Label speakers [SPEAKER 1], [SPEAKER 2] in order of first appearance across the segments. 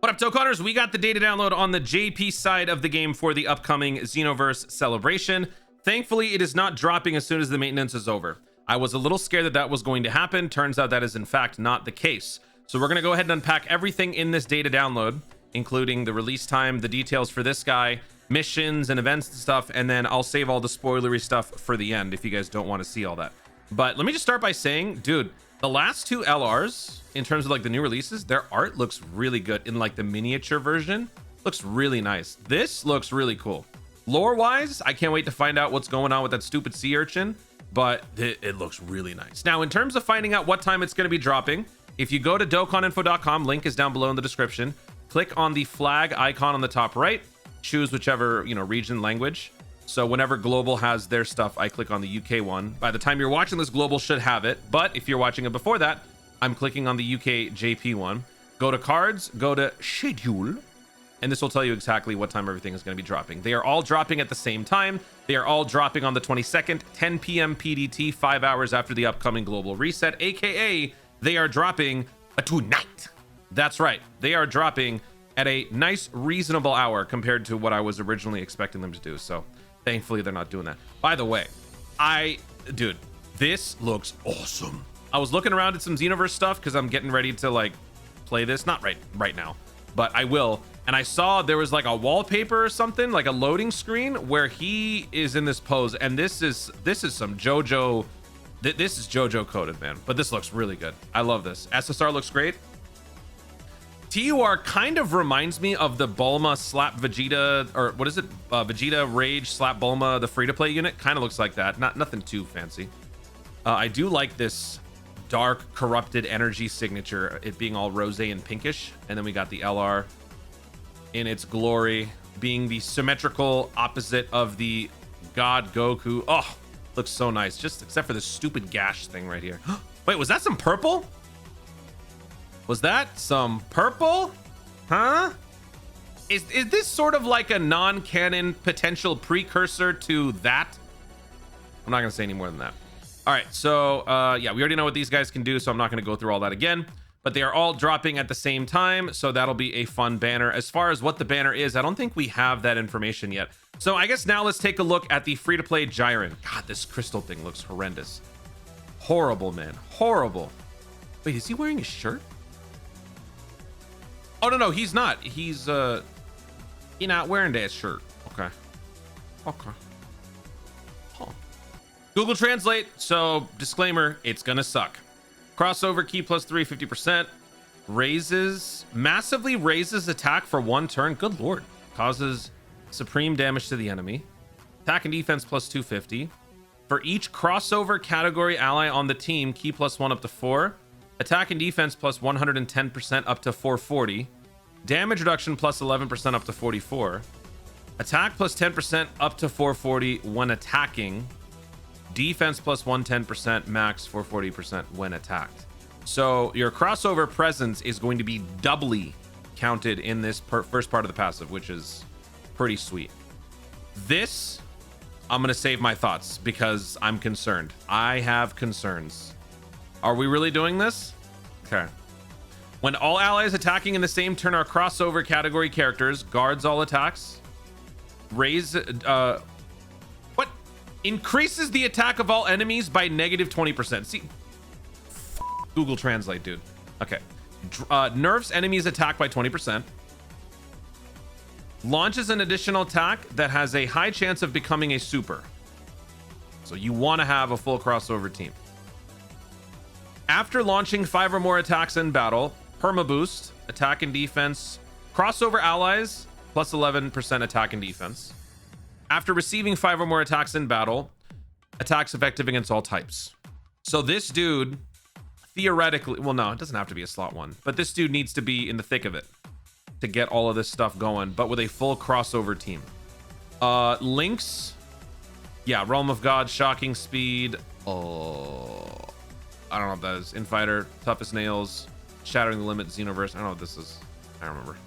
[SPEAKER 1] What up, Dokkaners? We got the data download on the JP side of the game for the upcoming Xenoverse celebration. Thankfully, it is not dropping as soon as the maintenance is over. I was a little scared that that was going to happen. Turns out that is in fact not the case. So we're going to go ahead and unpack everything in this data download, including the release time, the details for this guy, missions and events and stuff, and then I'll save all the spoilery stuff for the end if you guys don't want to see all that. But let me just start by saying, dude, the last two LRs, in terms of like the new releases, their art looks really good in like the miniature version. Looks really nice. This looks really cool. Lore wise, I can't wait to find out what's going on with that stupid sea urchin, but it looks really nice. Now, in terms of finding out what time it's going to be dropping, if you go to dokkaninfo.com, link is down below in the description, click on the flag icon on the top right, choose whichever, region, language. So whenever global has their stuff, I click on the UK one. By the time you're watching this, global should have it. But if you're watching it before that, I'm clicking on the UK JP one. Go to cards, go to schedule, and this will tell you exactly what time everything is going to be dropping. They are all dropping at the same time. They are all dropping on the 22nd, 10 p.m. PDT, 5 hours after the upcoming global reset, aka they are dropping tonight. That's right. They are dropping at a nice, reasonable hour compared to what I was originally expecting them to do. So thankfully, they're not doing that. By the way, dude, this looks awesome. I was looking around at some Xenoverse stuff because I'm getting ready to like play this. Not right now, but I will. And I saw there was like a wallpaper or something, like a loading screen where he is in this pose. And this is some JoJo. This is JoJo coded, man. But this looks really good. I love this. SSR looks great. TUR kind of reminds me of the Bulma slap Vegeta, or what is it? Vegeta Rage slap Bulma, the free-to-play unit. Kind of looks like that. Nothing too fancy. I do like this dark, corrupted energy signature, it being all rosé and pinkish. And then we got the LR in its glory, being the symmetrical opposite of the God Goku. Oh, looks so nice. Just except for this stupid gash thing right here. Wait, was that some purple? Was that some purple? Huh? Is this sort of like a non-canon potential precursor to that? I'm not gonna say any more than that. All right, so yeah, we already know what these guys can do, so I'm not gonna go through all that again, but they are all dropping at the same time, so that'll be a fun banner. As far as what the banner is, I don't think we have that information yet. So I guess now let's take a look at the free-to-play Jiren. God, this crystal thing looks horrendous. Horrible, man, horrible. Wait, is he wearing a shirt? Oh, no, he's not. He's not wearing that shirt. Okay. Huh. Google Translate. So, disclaimer, it's gonna suck. Crossover key plus 3, 50%. Massively raises attack for 1 turn. Good lord. Causes supreme damage to the enemy. Attack and defense plus 250. For each crossover category ally on the team, key plus 1 up to 4. Attack and defense plus 110% up to 440. Damage reduction plus 11% up to 44. Attack plus 10% up to 440 when attacking. Defense plus 110%, max 440% when attacked. So your crossover presence is going to be doubly counted in this first part of the passive, which is pretty sweet. This, I'm going to save my thoughts because I'm concerned. I have concerns. Are we really doing this? Okay. When all allies attacking in the same turn are crossover category characters, guards all attacks. Increases the attack of all enemies by negative 20%. See, Google Translate, dude. Okay. Nerfs enemies attack by 20%. Launches an additional attack that has a high chance of becoming a super. So you want to have a full crossover team. After launching 5 or more attacks in battle, perma boost, attack and defense, crossover allies, plus 11% attack and defense. After receiving 5 or more attacks in battle, attacks effective against all types. So this dude, theoretically, well, no, it doesn't have to be a slot 1, but this dude needs to be in the thick of it to get all of this stuff going, but with a full crossover team. Links, yeah, Realm of God, Shocking Speed, I don't know what that is. Infighter, Toughest Nails, Shattering the Limit, Xenoverse. I don't know what this is. I don't remember.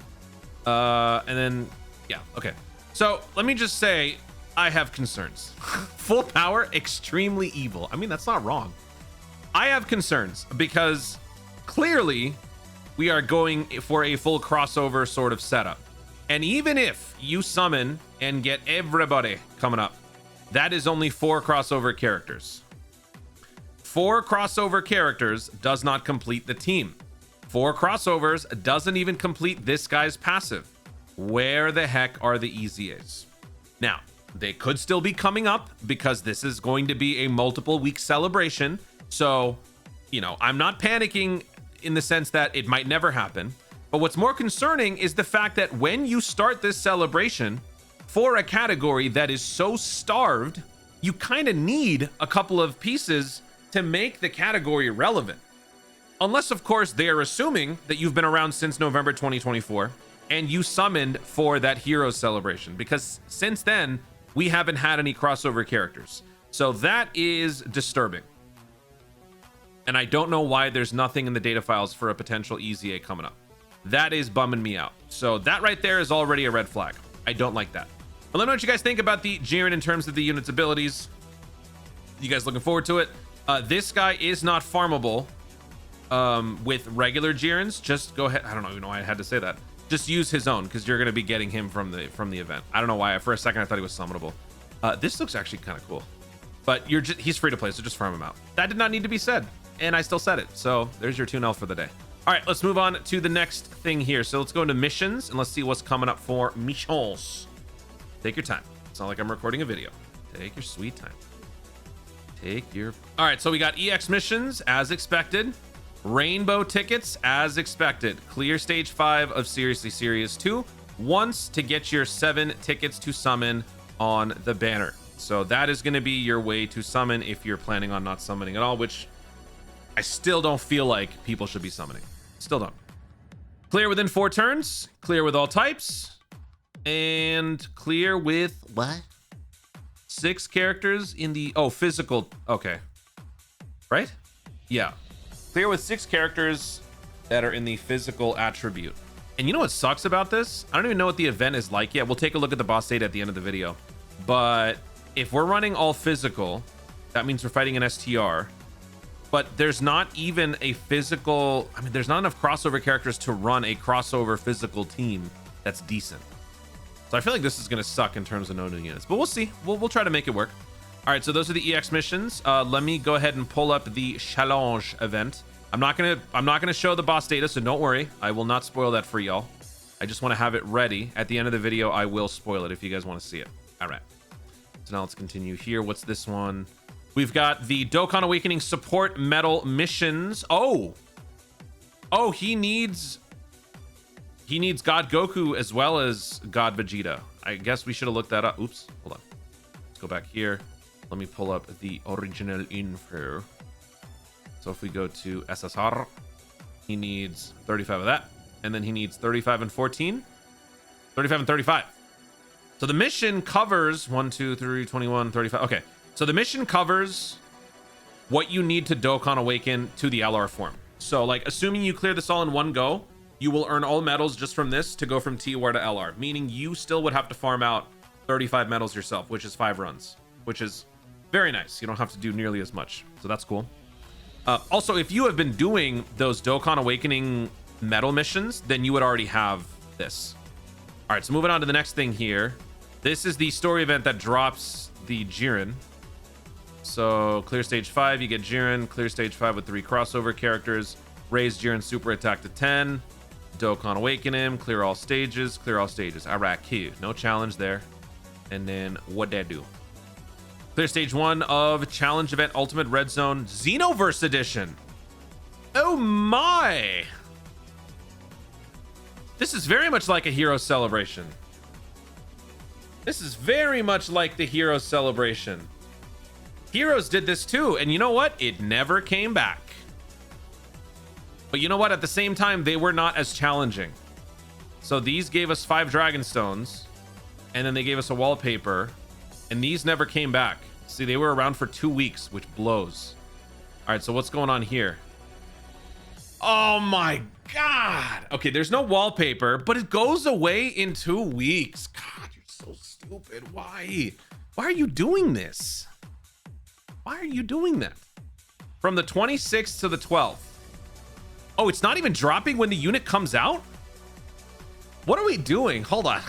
[SPEAKER 1] And then, yeah, okay. So let me just say, I have concerns. Full power, extremely evil. I mean, that's not wrong. I have concerns because clearly we are going for a full crossover sort of setup. And even if you summon and get everybody coming up, that is only 4 crossover characters. 4 crossover characters does not complete the team. 4 crossovers doesn't even complete this guy's passive. Where the heck are the EZAs? Now, they could still be coming up because this is going to be a multiple week celebration. So, you know, I'm not panicking in the sense that it might never happen. But what's more concerning is the fact that when you start this celebration for a category that is so starved, you kind of need a couple of pieces to make the category relevant. Unless, of course, they are assuming that you've been around since November 2024 and you summoned for that Heroes celebration, because since then, we haven't had any crossover characters. So that is disturbing. And I don't know why there's nothing in the data files for a potential EZA coming up. That is bumming me out. So that right there is already a red flag. I don't like that. But let me know what you guys think about the Jiren in terms of the unit's abilities. You guys looking forward to it? This guy is not farmable with regular Jirens. Just go ahead. I don't even know why I had to say that. Just use his own, because you're going to be getting him from the event. I don't know why. For a second, I thought he was summonable. This looks actually kind of cool. But he's free to play, so just farm him out. That did not need to be said, and I still said it. So there's your 2-0 for the day. All right, let's move on to the next thing here. So let's go into missions, and let's see what's coming up for missions. Take your time. It's not like I'm recording a video. Take your sweet time. All right, so we got EX missions as expected. Rainbow tickets as expected. Clear stage 5 of Seriously Serious 2 once to get your 7 tickets to summon on the banner. So that is going to be your way to summon if you're planning on not summoning at all, which I still don't feel like people should be summoning. Still don't. Clear within 4 turns. Clear with all types. And clear with what? 6 characters in the physical. Okay. Right? Yeah. Clear with 6 characters that are in the physical attribute. And you know what sucks about this? I don't even know what the event is like yet. We'll take a look at the boss data at the end of the video. But if we're running all physical, that means we're fighting an STR. But there's not even a physical... I mean, there's not enough crossover characters to run a crossover physical team that's decent. So I feel like this is going to suck in terms of no new units. But we'll see. We'll try to make it work. All right, so those are the EX missions. Let me go ahead and pull up the challenge event. I'm not gonna show the boss data, so don't worry. I will not spoil that for y'all. I just want to have it ready. At the end of the video, I will spoil it if you guys want to see it. All right. So now let's continue here. What's this one? We've got the Dokkan Awakening support medal missions. Oh, he needs God Goku as well as God Vegeta. I guess we should have looked that up. Oops, hold on. Let's go back here. Let me pull up the original info. So if we go to SSR, he needs 35 of that. And then he needs 35 and 14. 35 and 35. So the mission covers 1, 2, 3, 21, 35. Okay. So the mission covers what you need to Dokkan Awaken to the LR form. So like assuming you clear this all in one go, you will earn all medals just from this to go from TOR to LR, meaning you still would have to farm out 35 medals yourself, which is 5 runs, which is very nice. You don't have to do nearly as much. So that's cool. Also, if you have been doing those Dokkan Awakening medal missions, then you would already have this. All right, so moving on to the next thing here. This is the story event that drops the Jiren. So clear stage 5, you get Jiren. Clear stage 5 with 3 crossover characters. Raise Jiren super attack to 10. Dokkan Awaken him. Clear all stages. Clear all stages. Alright, Q. No challenge there. And then what'd that do? Clear stage 1 of Challenge Event Ultimate Red Zone Xenoverse Edition. Oh my! This is very much like a hero celebration. This is very much like the hero celebration. Heroes did this too, and you know what? It never came back. But you know what? At the same time, they were not as challenging. So these gave us 5 Dragon Stones, and then they gave us a wallpaper, and these never came back. See, they were around for 2 weeks, which blows. All right, so what's going on here? Oh my God. Okay, there's no wallpaper, but it goes away in 2 weeks. God, you're so stupid. Why? Why are you doing this? Why are you doing that? From the 26th to the 12th. Oh, it's not even dropping when the unit comes out? What are we doing? Hold on.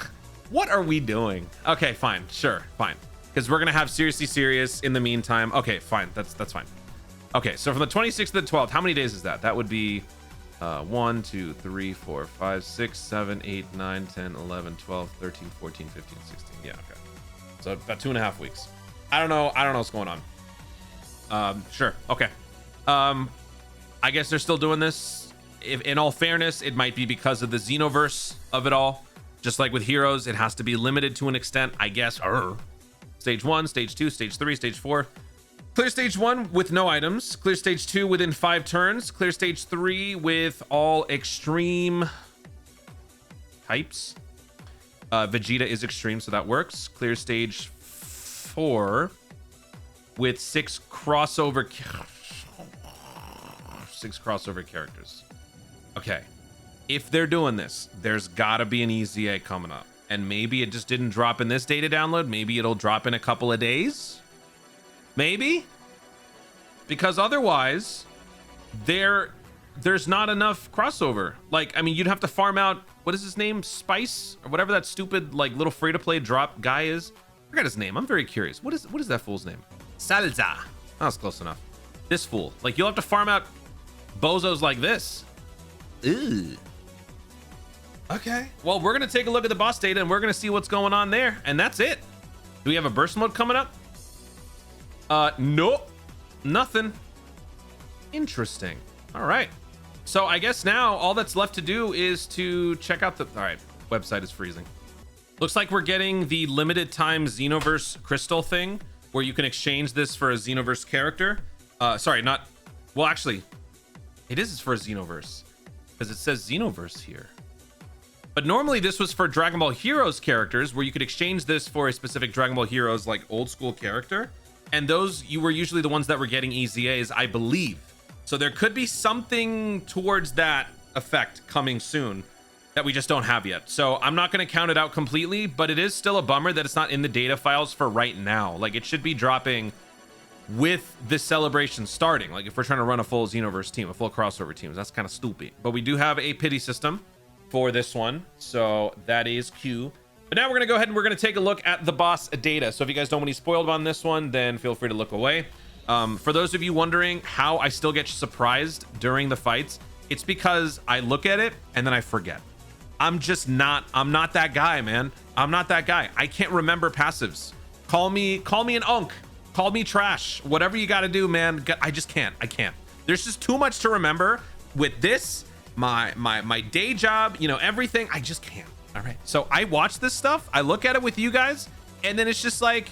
[SPEAKER 1] What are we doing? Okay, fine. Sure, fine. Because we're going to have Seriously Serious in the meantime. Okay, fine. That's fine. Okay, so from the 26th to the 12th, how many days is that? That would be 1, 2, 3, 4, 5, 6, 7, 8, 9, 10, 11, 12, 13, 14, 15, 16. Yeah, okay. So about 2.5 weeks. I don't know what's going on. Sure. Okay. I guess they're still doing this. If, in all fairness, it might be because of the Xenoverse of it all. Just like with Heroes, it has to be limited to an extent, I guess. Stage 1, Stage 2, Stage 3, Stage 4. Clear Stage 1 with no items. Clear Stage 2 within 5 turns. Clear Stage 3 with all extreme types. Vegeta is extreme, so that works. Clear Stage 4 with 6 crossover characters. Okay. If they're doing this, there's gotta be an EZA coming up. And maybe it just didn't drop in this data download. Maybe it'll drop in a couple of days. Maybe. Because otherwise, there's not enough crossover. Like, I mean, you'd have to farm out, what is his name? Spice? Or whatever that stupid, like, little free-to-play drop guy is. I forgot his name. I'm very curious. What is that fool's name? Salza. That was close enough. This fool. Like, you'll have to farm out bozos like this. Ew. Okay. Well, we're going to take a look at the boss data and we're going to see what's going on there. And that's it. Do we have a burst mode coming up? Nope. Nothing. Interesting. All right. So I guess now all that's left to do is to check out the... All right. Website is freezing. Looks like we're getting the limited time Xenoverse crystal thing where you can exchange this for a Xenoverse character. Sorry, not... Well, actually, it is for a Xenoverse because it says Xenoverse here. But normally this was for Dragon Ball Heroes characters where you could exchange this for a specific Dragon Ball Heroes like old school character. And those, you were usually the ones that were getting EZAs, I believe. So there could be something towards that effect coming soon that we just don't have yet. So I'm not going to count it out completely, but it is still a bummer that it's not in the data files for right now. Like it should be dropping with this celebration starting. Like if we're trying to run a full Xenoverse team, a full crossover team, that's kind of stupid. But we do have a pity system for this one, so that is Q. But now we're gonna go ahead and we're gonna take a look at the boss data. So if you guys don't want to be spoiled on this one, then feel free to look away. For those of you wondering how I still get surprised during the fights, it's because I look at it and then I forget. I'm not that guy, man. I'm not that guy. I can't remember passives. Call me an unk, call me trash, whatever you got to do, man. I just can't. I can't. There's just too much to remember with this. My day job, you know, everything. I just can't. All right. So I watch this stuff. I look at it with you guys, and then it's just like,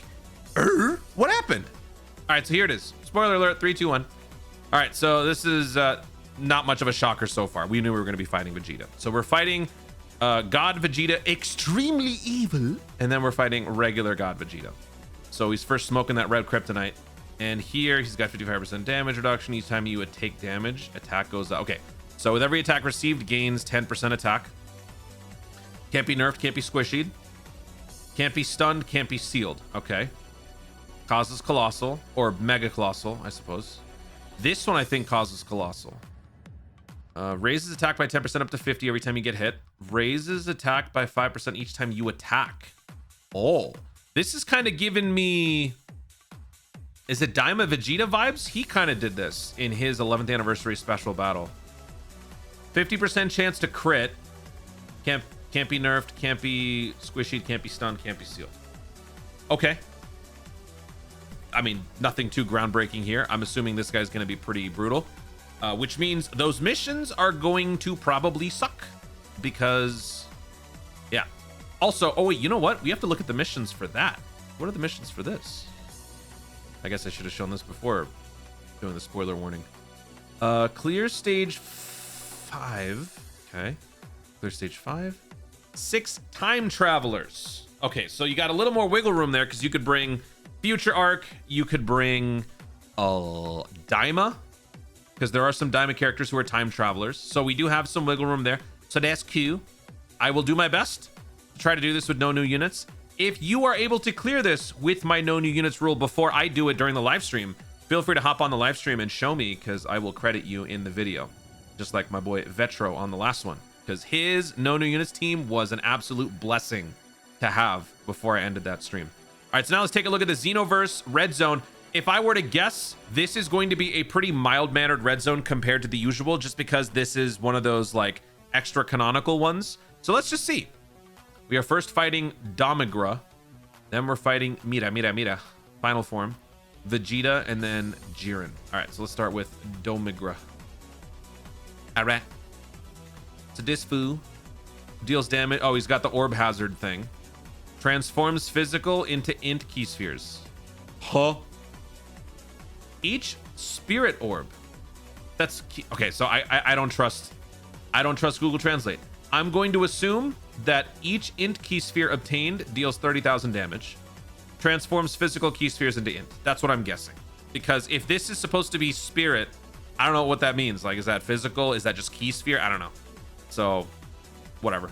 [SPEAKER 1] what happened? All right. So here it is. Spoiler alert. 3, 2, 1. All right. So this is not much of a shocker so far. We knew we were going to be fighting Vegeta. So we're fighting God Vegeta, extremely evil, and then we're fighting regular God Vegeta. So he's first smoking that red kryptonite, and here he's got 55% damage reduction each time you would take damage. Attack goes up. Okay. So with every attack received, gains 10% attack. Can't be nerfed, can't be squishied. Can't be stunned, can't be sealed. Okay. Causes colossal, or mega colossal, I suppose. This one I think causes colossal. Raises attack by 10% up to 50 every time you get hit. Raises attack by 5% each time you attack. Oh, this is kind of giving me... Is it Daima Vegeta vibes? He kind of did this in his 11th anniversary special battle. 50% chance to crit. Can't be nerfed, can't be squishy, can't be stunned, can't be sealed. Okay. I mean, nothing too groundbreaking here. I'm assuming this guy's going to be pretty brutal, which means those missions are going to probably suck because, yeah. Also, oh wait, you know what? We have to look at the missions for that. What are the missions for this? I guess I should have shown this before doing the spoiler warning. Clear stage 5. Okay. Clear stage 5. 6 time travelers. Okay, so you got a little more wiggle room there because you could bring Future Arc. You could bring Daima, because there are some Daima characters who are time travelers. So we do have some wiggle room there. So that's Q. I will do my best to try to do this with no new units. If you are able to clear this with my no new units rule before I do it during the live stream, feel free to hop on the live stream and show me because I will credit you in the video. just like my boy Vetro on the last one, because his no new units team was an absolute blessing to have before I ended that stream. All right, so now let's take a look at the Xenoverse red zone. If I were to guess, this is going to be a pretty mild-mannered red zone compared to the usual, just because this is one of those like extra canonical ones. So let's just see. We are first fighting Domigra, then we're fighting Mira, final form, Vegeta, and then Jiren. All right, so let's start with Domigra. All right. So this foo deals damage. Oh, he's got the orb hazard thing. Transforms physical into int key spheres. Huh? Each spirit orb. That's key. Okay, so I don't trust Google Translate. I'm going to assume that each int key sphere obtained deals 30,000 damage. Transforms physical key spheres into int. That's what I'm guessing. Because if this is supposed to be spirit, I don't know what that means. Like, is that physical? Is that just key sphere? I don't know. So, whatever.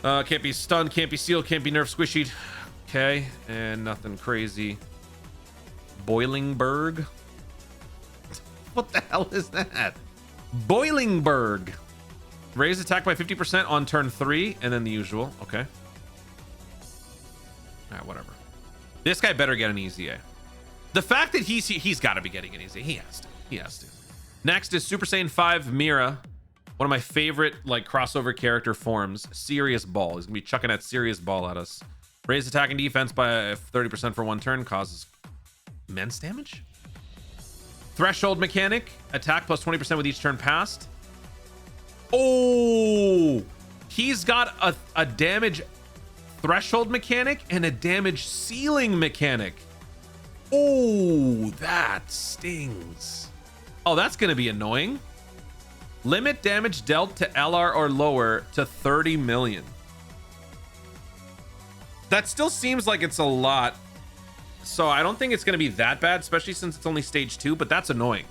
[SPEAKER 1] Can't be stunned, can't be sealed, can't be nerf squishied. Okay, and nothing crazy. Boilingberg. What the hell is that? Boilingberg. Raise attack by 50% on turn 3, and then the usual. Okay. All right, whatever. This guy better get an easy A. The fact that he's got to be getting an easy. He has to. Next is Super Saiyan 5 Mira. One of my favorite like crossover character forms. Serious Ball. He's gonna be chucking that serious ball at us. Raise attack and defense by 30% for one turn. Causes immense damage. Threshold mechanic. Attack plus 20% with each turn passed. Oh, he's got a damage threshold mechanic and a damage ceiling mechanic. Oh, that stings. Oh, that's gonna be annoying. Limit damage dealt to LR or lower to 30 million. That still seems like it's a lot. So I don't think it's going to be that bad, especially since it's only stage 2, but that's annoying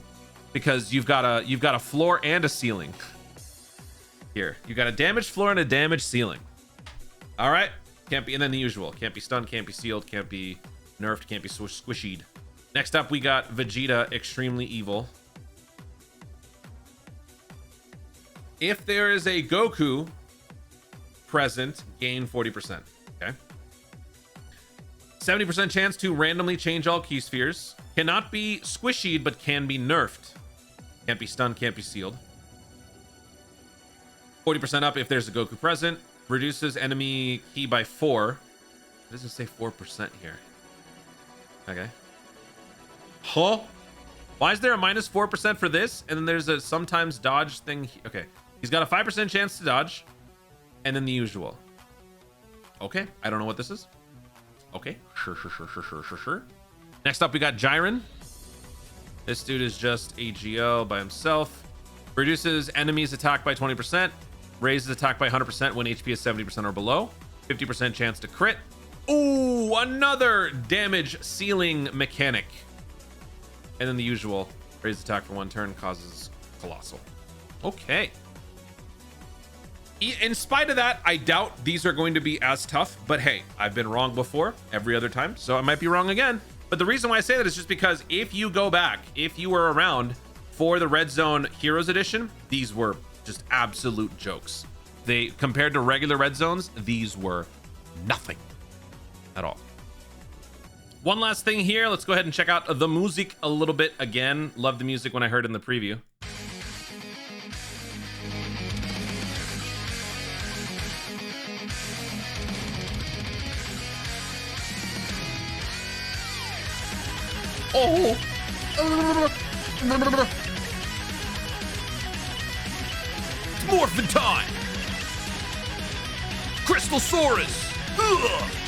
[SPEAKER 1] because you've got a floor and a ceiling. Here, you got a damaged floor and a damaged ceiling. All right, can't be, and then the usual. Can't be stunned, can't be sealed, can't be nerfed, can't be squishied. Next up, we got Vegeta, extremely evil. If there is a Goku present, gain 40%. Okay. 70% chance to randomly change all key spheres. Cannot be squishied, but can be nerfed. Can't be stunned, can't be sealed. 40% up if there's a Goku present. Reduces enemy key by 4. It doesn't say 4% here. Okay. Huh? Why is there a minus 4% for this? And then there's a sometimes dodge thing. Okay. He's got a 5% chance to dodge. And then the usual. Okay. I don't know what this is. Okay. Sure. Next up, we got Jiren. This dude is just AGL by himself. Reduces enemies' attack by 20%. Raises attack by 100% when HP is 70% or below. 50% chance to crit. Ooh, another damage ceiling mechanic. And then the usual. Raise attack for one turn, causes colossal. Okay. In spite of that, I doubt these are going to be as tough, but hey, I've been wrong before every other time, so I might be wrong again. But the reason why I say that is just because if you go back, if you were around for the Red Zone Heroes Edition, these were just absolute jokes. They, compared to regular Red Zones, these were nothing at all. One last thing here. Let's go ahead and check out the music a little bit again. Loved the music when I heard it in the preview. Oh! It's morphin' time! Crystal Saurus! Ugh.